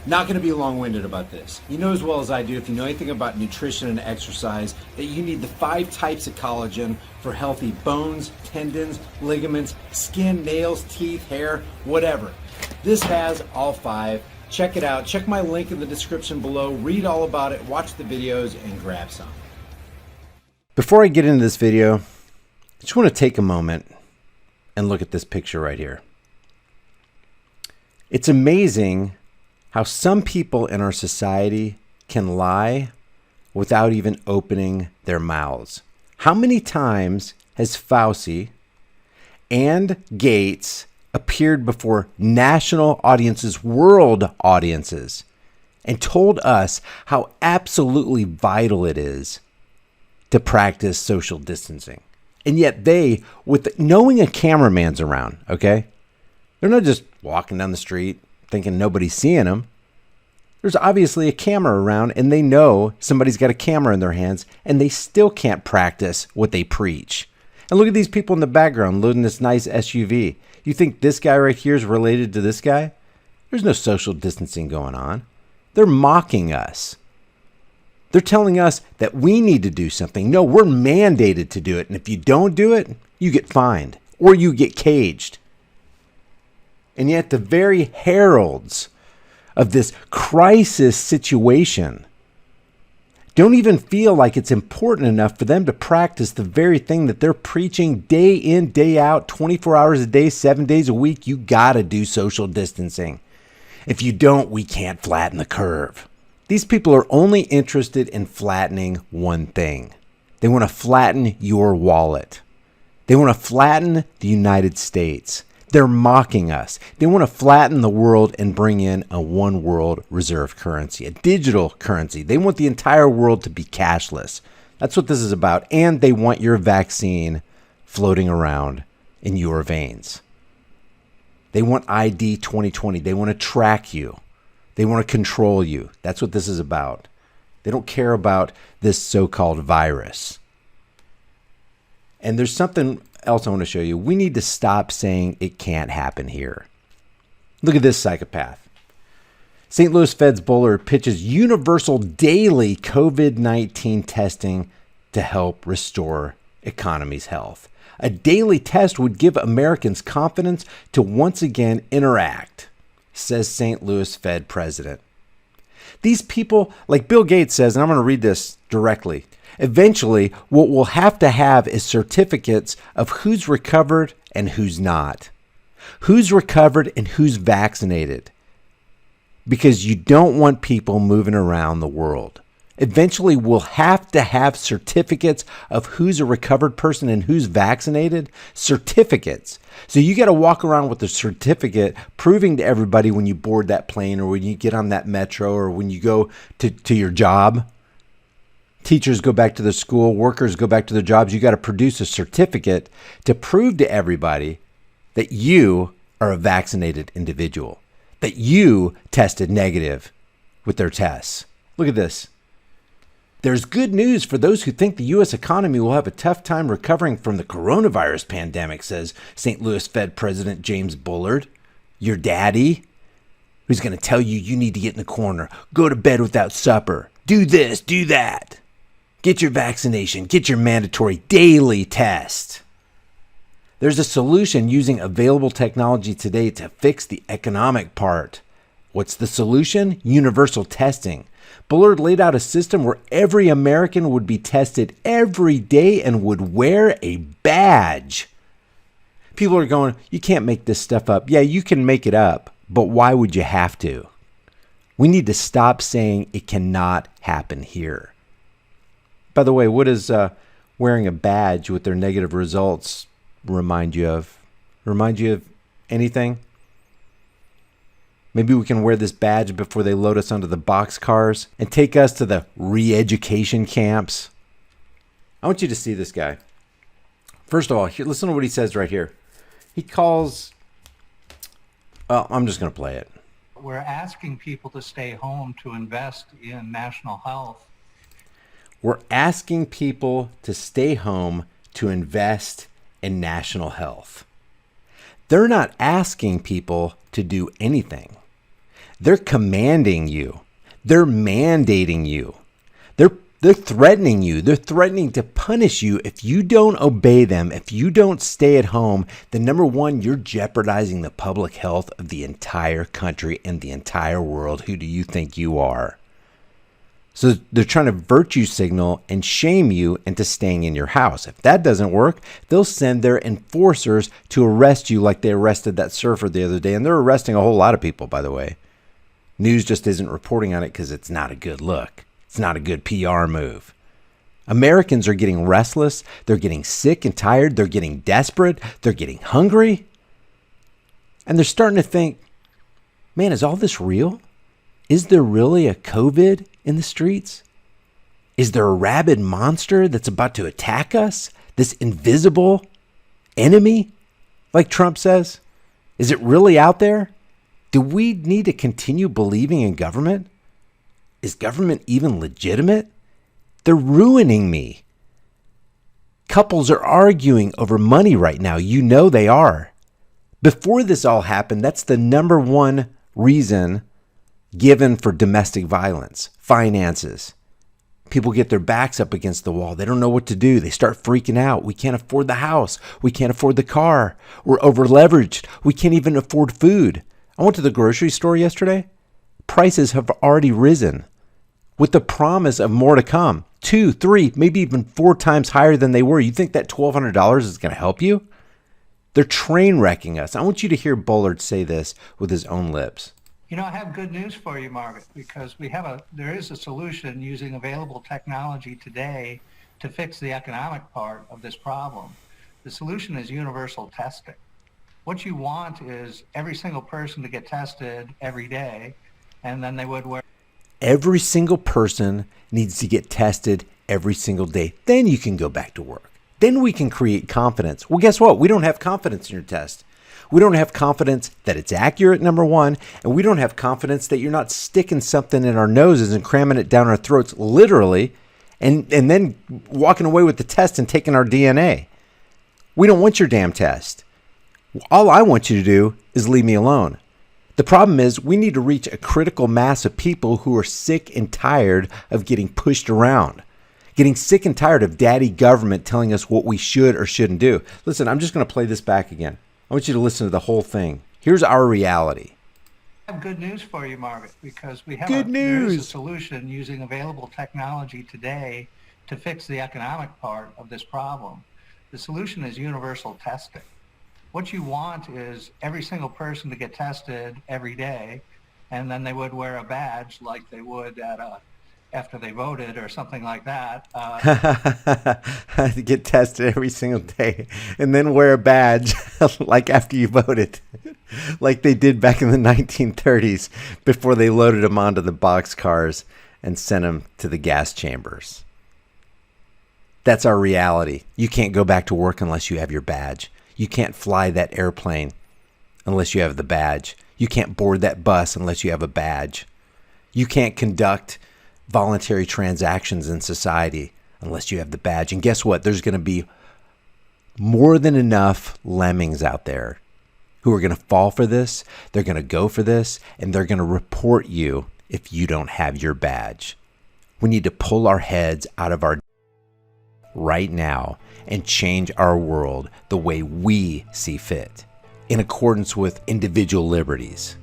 Not going to be long-winded about this. You know as well as I do, if you know anything about nutrition and exercise, that you need the 5 types of collagen for healthy bones, tendons, ligaments, skin, nails, teeth, hair, whatever. This has all 5. Check it out. Check my link in the description below. Read all about it, watch the videos, and grab some. Before I get into this video, I just want to take a moment and look at this picture right here. It's amazing how some people in our society can lie without even opening their mouths. How many times has Fauci and Gates appeared before national audiences, world audiences, and told us how absolutely vital it is to practice social distancing? And yet they, with knowing a cameraman's around, okay? They're not just walking down the street thinking nobody's seeing them. There's obviously a camera around, and they know somebody's got a camera in their hands, and they still can't practice what they preach. And look at these people in the background loading this nice SUV. You think this guy right here is related to this guy? There's no social distancing going on. They're mocking us. They're telling us that we need to do something. No, we're mandated to do it. And if you don't do it, you get fined or you get caged. And yet the very heralds of this crisis situation don't even feel like it's important enough for them to practice the very thing that they're preaching day in, day out, 24 hours a day, 7 days a week. You got to do social distancing. If you don't, we can't flatten the curve. These people are only interested in flattening one thing. They want to flatten your wallet. They want to flatten the United States. They're mocking us. They want to flatten the world and bring in a one world reserve currency, a digital currency. They want the entire world to be cashless. That's what this is about. And they want your vaccine floating around in your veins. They want ID 2020. They want to track you. They want to control you. That's what this is about. They don't care about this so-called virus. And there's something else I want to show you. We need to stop saying it can't happen here. Look at this psychopath. St. Louis Fed's Bullard pitches universal daily COVID-19 testing to help restore economy's health. A daily test would give Americans confidence to once again interact, says St. Louis Fed president. These people, like Bill Gates says, and I'm going to read this directly, eventually what we'll have to have is certificates of who's recovered and who's not. Who's recovered and who's vaccinated. Because you don't want people moving around the world. Eventually we'll have to have certificates of who's a recovered person and who's vaccinated. Certificates. So you got to walk around with a certificate proving to everybody when you board that plane or when you get on that metro or when you go to your job. Teachers go back to their school, workers go back to their jobs. You got to produce a certificate to prove to everybody that you are a vaccinated individual, that you tested negative with their tests. Look at this. There's good news for those who think the U.S. economy will have a tough time recovering from the coronavirus pandemic, says St. Louis Fed President James Bullard, your daddy, who's going to tell you you need to get in the corner, go to bed without supper, do this, do that. Get your vaccination, get your mandatory daily test. There's a solution using available technology today to fix the economic part. What's the solution? Universal testing. Bullard laid out a system where every American would be tested every day and would wear a badge. People are going, you can't make this stuff up. Yeah, you can make it up, but why would you have to? We need to stop saying it cannot happen here. By the way, what does wearing a badge with their negative results remind you of? Remind you of anything? Maybe we can wear this badge before they load us onto the boxcars and take us to the re-education camps. I want you to see this guy. First of all, here, listen to what he says right here. He calls, well, I'm just going to play it. We're asking people to stay home to invest in national health. We're asking people to stay home to invest in national health. They're not asking people to do anything. They're commanding you. They're mandating you. They're threatening you. They're threatening to punish you if you don't obey them. If you don't stay at home, then number one, you're jeopardizing the public health of the entire country and the entire world. Who do you think you are? So they're trying to virtue signal and shame you into staying in your house. If that doesn't work, they'll send their enforcers to arrest you like they arrested that surfer the other day. And they're arresting a whole lot of people, by the way. News just isn't reporting on it because it's not a good look. It's not a good PR move. Americans are getting restless. They're getting sick and tired. They're getting desperate. They're getting hungry. And they're starting to think, man, is all this real? Is there really a COVID in the streets? Is there a rabid monster that's about to attack us? This invisible enemy, like Trump says? Is it really out there? Do we need to continue believing in government? Is government even legitimate? They're ruining me. Couples are arguing over money right now. You know they are. Before this all happened, that's the number one reason given for domestic violence, finances. People get their backs up against the wall. They don't know what to do. They start freaking out. We can't afford the house. We can't afford the car. We're over leveraged. We can't even afford food. I went to the grocery store yesterday. Prices have already risen with the promise of more to come. 2, 3, maybe even 4 times higher than they were. You think that $1,200 is going to help you? They're train wrecking us. I want you to hear Bullard say this with his own lips. You know, I have good news for you, Margaret, because there is a solution using available technology today to fix the economic part of this problem. The solution is universal testing. What you want is every single person to get tested every day, and then they would wear. Every single person needs to get tested every single day. Then you can go back to work. Then we can create confidence. Well, guess what? We don't have confidence in your test. We don't have confidence that it's accurate, number one, and we don't have confidence that you're not sticking something in our noses and cramming it down our throats literally and then walking away with the test and taking our DNA. We don't want your damn test. All I want you to do is leave me alone. The problem is we need to reach a critical mass of people who are sick and tired of getting pushed around, getting sick and tired of daddy government telling us what we should or shouldn't do. Listen, I'm just going to play this back again. I want you to listen to the whole thing. Here's our reality. I have good news for you, Margaret, because Good there is a news. solution using available technology today to fix the economic part of this problem. The solution is universal testing. What you want is every single person to get tested every day, and then they would wear a badge like they would after they voted or something like that. To get tested every single day and then wear a badge like after you voted, like they did back in the 1930s before they loaded them onto the boxcars and sent them to the gas chambers. That's our reality. You can't go back to work unless you have your badge. You can't fly that airplane unless you have the badge. You can't board that bus unless you have a badge. You can't conduct voluntary transactions in society unless you have the badge. And guess what? There's going to be more than enough lemmings out there who are going to fall for this. They're going to go for this, and they're going to report you if you don't have your badge. We need to pull our heads out of our right now and change our world the way we see fit, in accordance with individual liberties.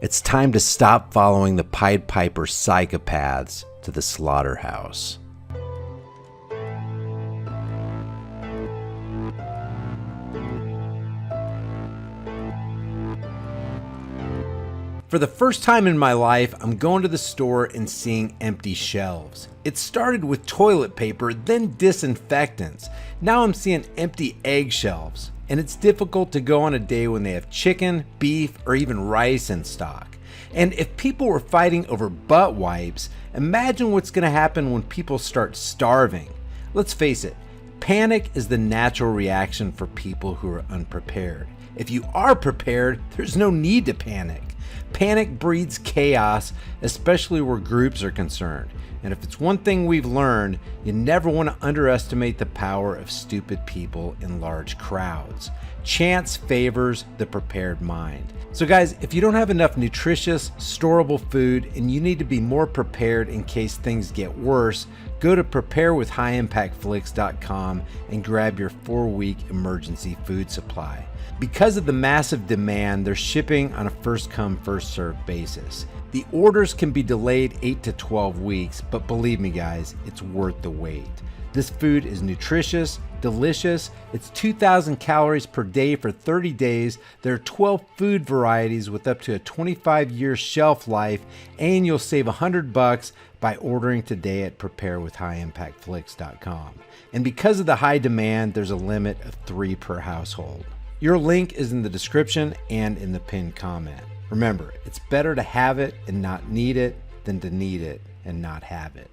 It's time to stop following the Pied Piper psychopaths to the slaughterhouse. For the first time in my life, I'm going to the store and seeing empty shelves. It started with toilet paper, then disinfectants. Now I'm seeing empty egg shelves. And it's difficult to go on a day when they have chicken, beef, or even rice in stock. And if people were fighting over butt wipes, imagine what's going to happen when people start starving. Let's face it, panic is the natural reaction for people who are unprepared. If you are prepared, there's no need to panic. Panic breeds chaos, especially where groups are concerned. And if it's one thing we've learned, you never want to underestimate the power of stupid people in large crowds. Chance favors the prepared mind. So guys, if you don't have enough nutritious, storable food and you need to be more prepared in case things get worse, go to preparewithhighimpactflix.com and grab your 4-week emergency food supply. Because of the massive demand, they're shipping on a first-come, first-served basis. The orders can be delayed 8 to 12 weeks, but believe me guys, it's worth the wait. This food is nutritious, delicious. It's 2,000 calories per day for 30 days. There are 12 food varieties with up to a 25-year shelf life, and you'll save $100 by ordering today at preparewithhighimpactflix.com. And because of the high demand, there's a limit of 3 per household. Your link is in the description and in the pinned comment. Remember, it's better to have it and not need it than to need it and not have it.